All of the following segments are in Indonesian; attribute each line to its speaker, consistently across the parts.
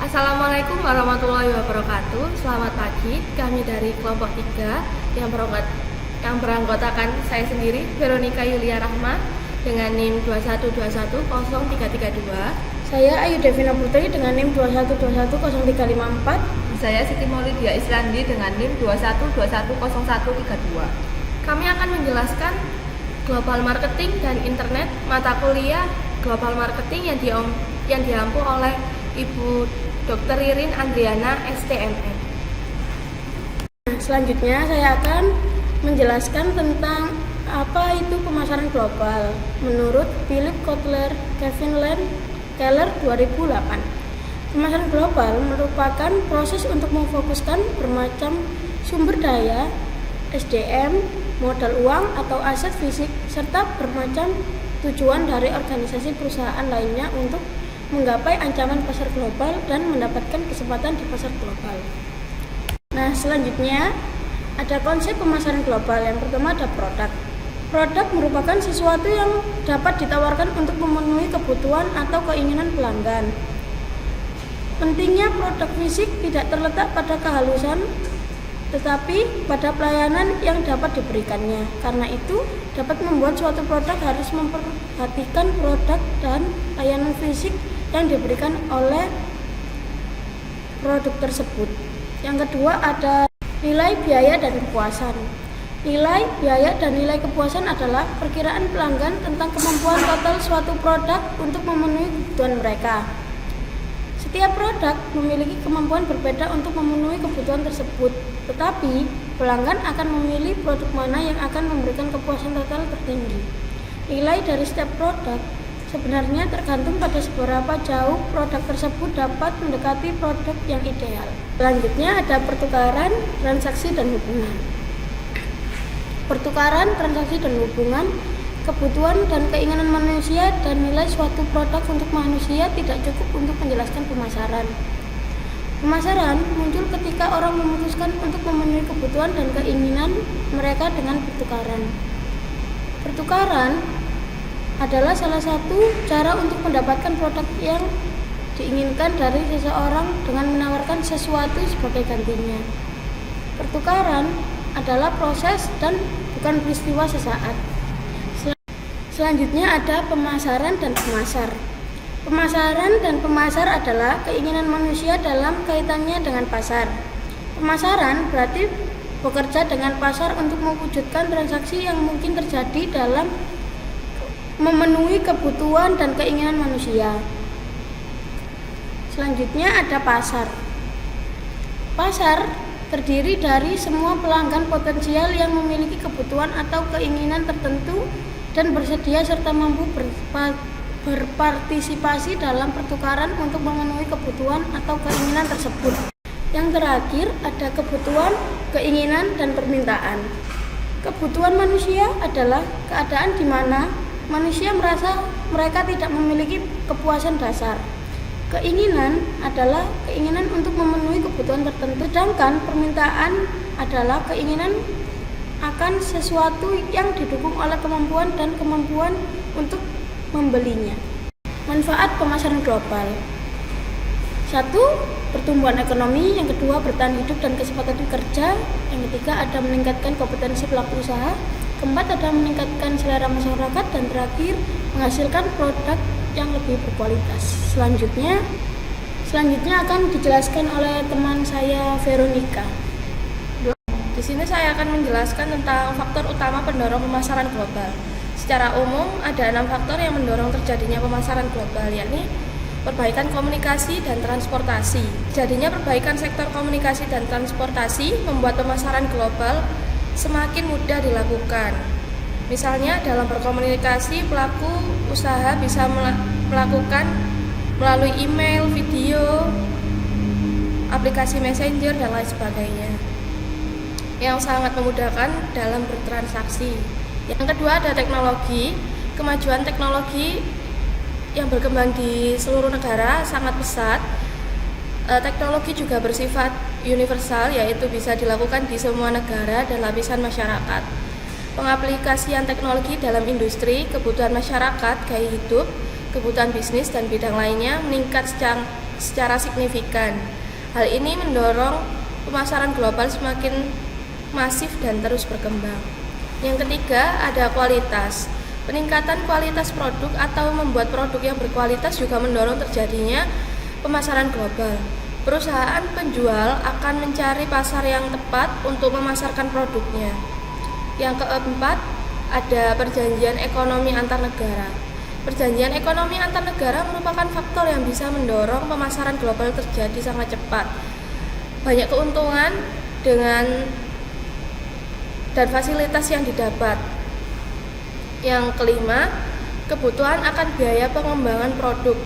Speaker 1: Assalamualaikum warahmatullahi wabarakatuh. Selamat pagi. Kami dari kelompok 3 yang beranggotakan saya sendiri, Veronica Yulia Rahma, dengan NIM 212103332.
Speaker 2: Saya Ayu Devina Putri dengan NIM 2121034.
Speaker 3: Saya Siti Maulidia Islandi dengan NIM 212100132.
Speaker 1: Kami akan menjelaskan Global Marketing dan Internet, mata kuliah Global Marketing yang diampu oleh Ibu Dr. Ririn Andriana, STMM.
Speaker 2: Selanjutnya saya akan menjelaskan tentang apa itu pemasaran global menurut Philip Kotler Keller 2008. Pemasaran global merupakan proses untuk memfokuskan bermacam sumber daya, SDM, modal uang atau aset fisik, serta bermacam tujuan dari organisasi perusahaan lainnya untuk menggapai ancaman pasar global dan mendapatkan kesempatan di pasar global. Nah, selanjutnya ada konsep pemasaran global. Yang pertama ada produk. Produk merupakan sesuatu yang dapat ditawarkan untuk memenuhi kebutuhan atau keinginan pelanggan. Pentingnya produk fisik tidak terletak pada kehalusan, tetapi pada pelayanan yang dapat diberikannya. Karena itu, dapat membuat suatu produk harus memperhatikan produk dan layanan fisik yang diberikan oleh produk tersebut. Yang kedua ada nilai, biaya, dan kepuasan. Nilai, biaya, dan nilai kepuasan adalah perkiraan pelanggan tentang kemampuan total suatu produk untuk memenuhi kebutuhan mereka. Setiap produk memiliki kemampuan berbeda untuk memenuhi kebutuhan tersebut, tetapi pelanggan akan memilih produk mana yang akan memberikan kepuasan total tertinggi. Nilai dari setiap produk sebenarnya tergantung pada seberapa jauh produk tersebut dapat mendekati produk yang ideal. Selanjutnya ada pertukaran, transaksi, dan hubungan. Pertukaran, transaksi, dan hubungan, kebutuhan dan keinginan manusia dan nilai suatu produk untuk manusia tidak cukup untuk menjelaskan pemasaran. Pemasaran muncul ketika orang memutuskan untuk memenuhi kebutuhan dan keinginan mereka dengan pertukaran. Pertukaran adalah salah satu cara untuk mendapatkan produk yang diinginkan dari seseorang dengan menawarkan sesuatu sebagai gantinya. Pertukaran adalah proses dan bukan peristiwa sesaat. Selanjutnya ada pemasaran dan pemasar. Pemasaran dan pemasar adalah keinginan manusia dalam kaitannya dengan pasar. Pemasaran berarti bekerja dengan pasar untuk mewujudkan transaksi yang mungkin terjadi dalam memenuhi kebutuhan dan keinginan manusia. Selanjutnya ada pasar. Pasar terdiri dari semua pelanggan potensial yang memiliki kebutuhan atau keinginan tertentu dan bersedia serta mampu berpartisipasi dalam pertukaran untuk memenuhi kebutuhan atau keinginan tersebut. Yang terakhir ada kebutuhan, keinginan, dan permintaan. Kebutuhan manusia adalah keadaan di mana manusia merasa mereka tidak memiliki kepuasan dasar. Keinginan adalah keinginan untuk memenuhi kebutuhan tertentu, sedangkan permintaan adalah keinginan akan sesuatu yang didukung oleh kemampuan dan kemampuan untuk membelinya. Manfaat pemasaran global. 1. Pertumbuhan ekonomi. Yang kedua, bertahan hidup dan kesempatan kerja. Yang ketiga, ada meningkatkan kompetensi pelaku usaha. Keempat, ada meningkatkan selera masyarakat. Dan terakhir, menghasilkan produk yang lebih berkualitas. Selanjutnya akan dijelaskan oleh teman saya, Veronica.
Speaker 1: Di sini saya akan menjelaskan tentang faktor utama pendorong pemasaran global. Secara umum, ada 6 faktor yang mendorong terjadinya pemasaran global, yakni perbaikan komunikasi dan transportasi. Jadinya perbaikan sektor komunikasi dan transportasi membuat pemasaran global semakin mudah dilakukan. Misalnya dalam berkomunikasi, pelaku usaha bisa melakukan melalui email, video, aplikasi messenger, dan lain sebagainya, yang sangat memudahkan dalam bertransaksi. Yang kedua ada teknologi. Kemajuan teknologi yang berkembang di seluruh negara sangat pesat. Teknologi juga bersifat universal, yaitu bisa dilakukan di semua negara dan lapisan masyarakat. Pengaplikasian teknologi dalam industri, kebutuhan masyarakat, gaya hidup, kebutuhan bisnis, dan bidang lainnya meningkat secara signifikan. Hal ini mendorong pemasaran global semakin masif dan terus berkembang. Yang ketiga, ada kualitas. Peningkatan kualitas produk atau membuat produk yang berkualitas juga mendorong terjadinya pemasaran global. Perusahaan penjual akan mencari pasar yang tepat untuk memasarkan produknya. Yang keempat, ada perjanjian ekonomi antar negara. Perjanjian ekonomi antar negara merupakan faktor yang bisa mendorong pemasaran global terjadi sangat cepat. Banyak keuntungan dan fasilitas yang didapat. Yang kelima, kebutuhan akan biaya pengembangan produk.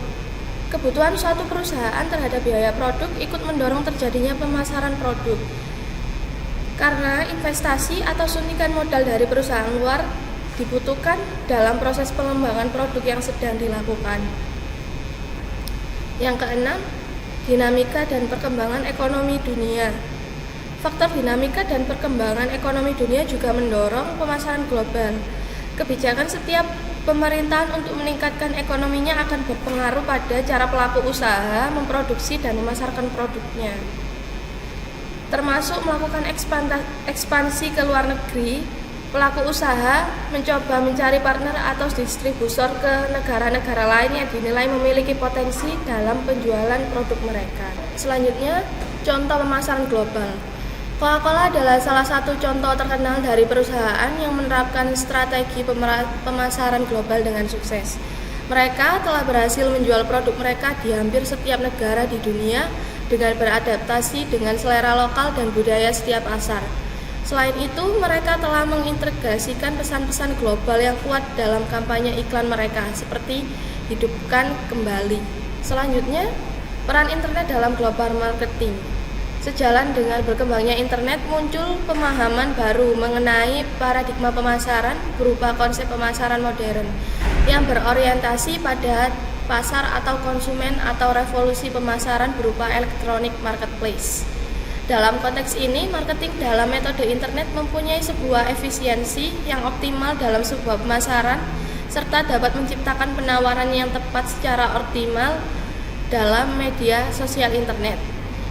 Speaker 1: Kebutuhan suatu perusahaan terhadap biaya produk ikut mendorong terjadinya pemasaran produk. Karena investasi atau suntikan modal dari perusahaan luar dibutuhkan dalam proses pengembangan produk yang sedang dilakukan. Yang keenam, dinamika dan perkembangan ekonomi dunia. Faktor dinamika dan perkembangan ekonomi dunia juga mendorong pemasaran global. Kebijakan setiap pemerintahan untuk meningkatkan ekonominya akan berpengaruh pada cara pelaku usaha memproduksi dan memasarkan produknya. Termasuk melakukan ekspansi ke luar negeri. Pelaku usaha mencoba mencari partner atau distributor ke negara-negara lain yang dinilai memiliki potensi dalam penjualan produk mereka. Selanjutnya, contoh pemasaran global. Coca-Cola adalah salah satu contoh terkenal dari perusahaan yang menerapkan strategi pemasaran global dengan sukses. Mereka telah berhasil menjual produk mereka di hampir setiap negara di dunia dengan beradaptasi dengan selera lokal dan budaya setiap pasar. Selain itu, mereka telah mengintegrasikan pesan-pesan global yang kuat dalam kampanye iklan mereka, seperti hidupkan kembali. Selanjutnya, peran internet dalam global marketing. Sejalan dengan berkembangnya internet, muncul pemahaman baru mengenai paradigma pemasaran berupa konsep pemasaran modern yang berorientasi pada pasar atau konsumen atau revolusi pemasaran berupa electronic marketplace. Dalam konteks ini, marketing dalam metode internet mempunyai sebuah efisiensi yang optimal dalam sebuah pemasaran serta dapat menciptakan penawaran yang tepat secara optimal dalam media sosial internet.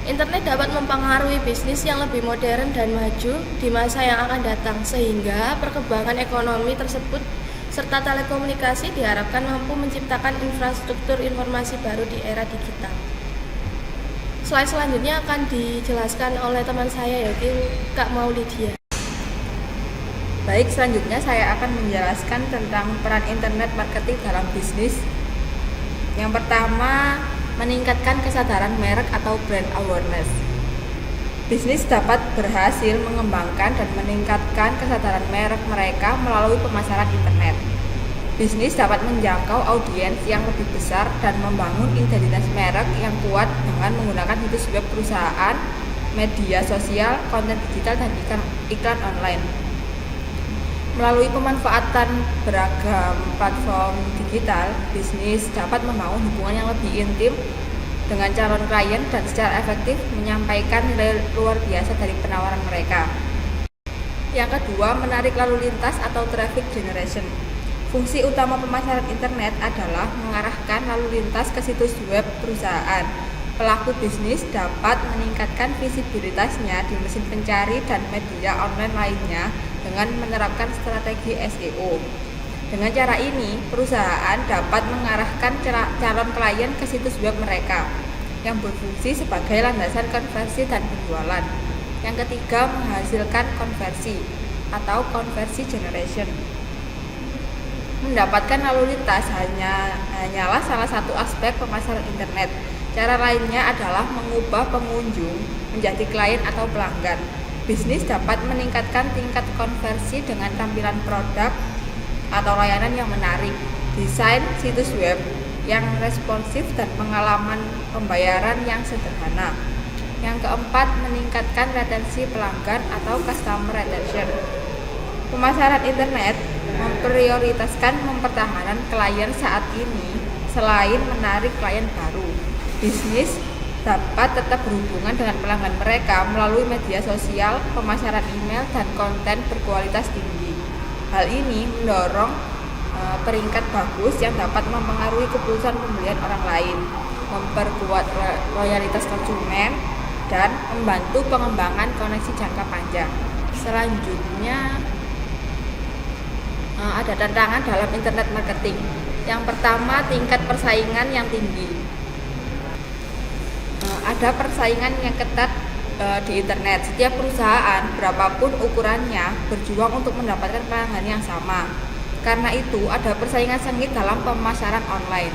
Speaker 1: Internet dapat mempengaruhi bisnis yang lebih modern dan maju di masa yang akan datang, sehingga perkembangan ekonomi tersebut serta telekomunikasi diharapkan mampu menciptakan infrastruktur informasi baru di era digital. Slide selanjutnya akan dijelaskan oleh teman saya, yaitu Kak Maulidia.
Speaker 3: Baik, selanjutnya saya akan menjelaskan tentang peran internet marketing dalam bisnis. Yang pertama, meningkatkan kesadaran merek atau brand awareness. Bisnis dapat berhasil mengembangkan dan meningkatkan kesadaran merek mereka melalui pemasaran internet. Bisnis dapat menjangkau audiens yang lebih besar dan membangun identitas merek yang kuat dengan menggunakan situs web perusahaan, media sosial, konten digital, dan iklan online. Melalui pemanfaatan beragam platform digital, bisnis dapat membangun hubungan yang lebih intim dengan calon klien dan secara efektif menyampaikan nilai luar biasa dari penawaran mereka. Yang kedua, menarik lalu lintas atau traffic generation. Fungsi utama pemasaran internet adalah mengarahkan lalu lintas ke situs web perusahaan. Pelaku bisnis dapat meningkatkan visibilitasnya di mesin pencari dan media online lainnya dengan menerapkan strategi SEO. Dengan cara ini, perusahaan dapat mengarahkan calon klien ke situs web mereka yang berfungsi sebagai landasan konversi dan penjualan. Yang ketiga, menghasilkan konversi atau conversion generation. Mendapatkan lalu lintas hanyalah salah satu aspek pemasaran internet. Cara lainnya adalah mengubah pengunjung menjadi klien atau pelanggan. Bisnis dapat meningkatkan tingkat konversi dengan tampilan produk atau layanan yang menarik, desain situs web yang responsif, dan pengalaman pembayaran yang sederhana. Yang keempat, meningkatkan retensi pelanggan atau customer retention. Pemasaran internet memprioritaskan mempertahankan klien saat ini selain menarik klien baru. Bisnis dapat tetap berhubungan dengan pelanggan mereka melalui media sosial, pemasaran email, dan konten berkualitas tinggi. Hal ini mendorong peringkat bagus yang dapat mempengaruhi keputusan pembelian orang lain. memperkuat loyalitas konsumen, dan membantu pengembangan koneksi jangka panjang. Selanjutnya ada tantangan dalam internet marketing. Yang pertama, tingkat persaingan yang tinggi. Ada persaingan yang ketat di internet. Setiap perusahaan, berapapun ukurannya, berjuang untuk mendapatkan pelanggan yang sama. Karena itu, ada persaingan sengit dalam pemasaran online.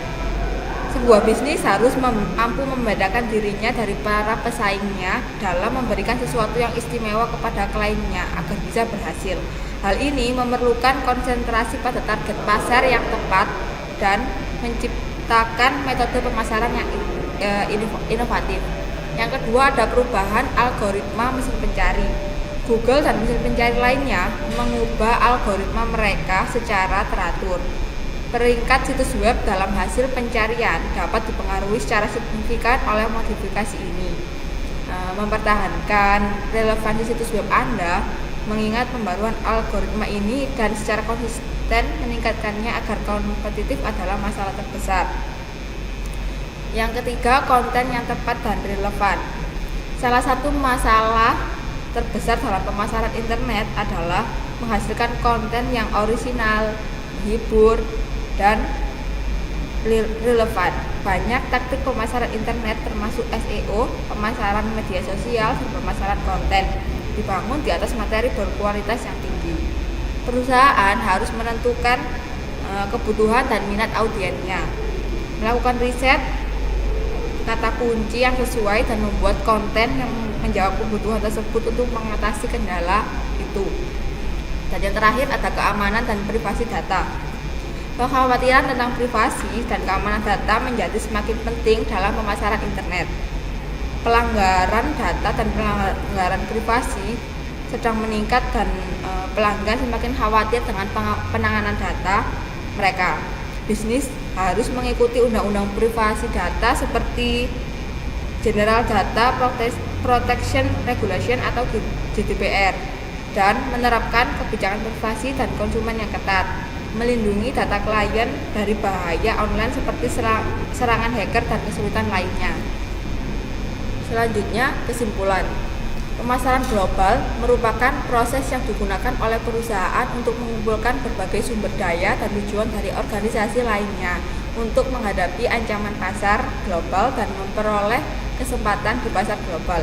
Speaker 3: Sebuah bisnis harus mampu membedakan dirinya dari para pesaingnya dalam memberikan sesuatu yang istimewa kepada kliennya agar bisa berhasil. Hal ini memerlukan konsentrasi pada target pasar yang tepat dan menciptakan metode pemasaran yang inovatif. Yang kedua, ada perubahan algoritma mesin pencari. Google dan mesin pencari lainnya mengubah algoritma mereka secara teratur. Peringkat situs web dalam hasil pencarian dapat dipengaruhi secara signifikan oleh modifikasi ini. Mempertahankan relevansi situs web Anda, mengingat pembaruan algoritma ini dan secara konsisten meningkatkannya agar kompetitif adalah masalah terbesar. Yang ketiga, konten yang tepat dan relevan. Salah satu masalah terbesar dalam pemasaran internet adalah menghasilkan konten yang orisinal, menghibur, dan relevan. Banyak taktik pemasaran internet termasuk SEO, pemasaran media sosial, dan pemasaran konten dibangun di atas materi berkualitas yang tinggi. Perusahaan harus menentukan kebutuhan dan minat audiensnya, melakukan riset kata kunci yang sesuai dan membuat konten yang menjawab kebutuhan tersebut untuk mengatasi kendala itu. Dan yang terakhir ada keamanan dan privasi data. Kekhawatiran tentang privasi dan keamanan data menjadi semakin penting dalam pemasaran internet. Pelanggaran data dan pelanggaran privasi sedang meningkat dan pelanggan semakin khawatir dengan penanganan data mereka. Bisnis harus mengikuti undang-undang privasi data seperti General Data Protection Regulation atau GDPR dan menerapkan kebijakan privasi dan konsumen yang ketat, melindungi data klien dari bahaya online seperti serangan hacker dan kesulitan lainnya. Selanjutnya, kesimpulan. Pemasaran global merupakan proses yang digunakan oleh perusahaan untuk mengumpulkan berbagai sumber daya dan tujuan dari organisasi lainnya untuk menghadapi ancaman pasar global dan memperoleh kesempatan di pasar global.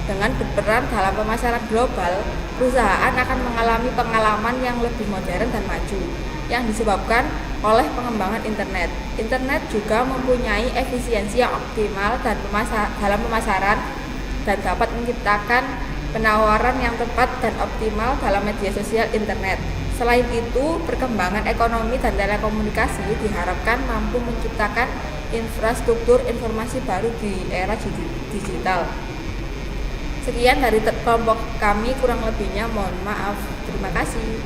Speaker 3: Dengan berperan dalam pemasaran global, perusahaan akan mengalami pengalaman yang lebih modern dan maju, yang disebabkan oleh pengembangan internet. Internet juga mempunyai efisiensi yang optimal dalam pemasaran dan dapat menciptakan penawaran yang tepat dan optimal dalam media sosial internet. Selain itu, perkembangan ekonomi dan telekomunikasi diharapkan mampu menciptakan infrastruktur informasi baru di era digital. Sekian dari kelompok kami, kurang lebihnya mohon maaf. Terima kasih.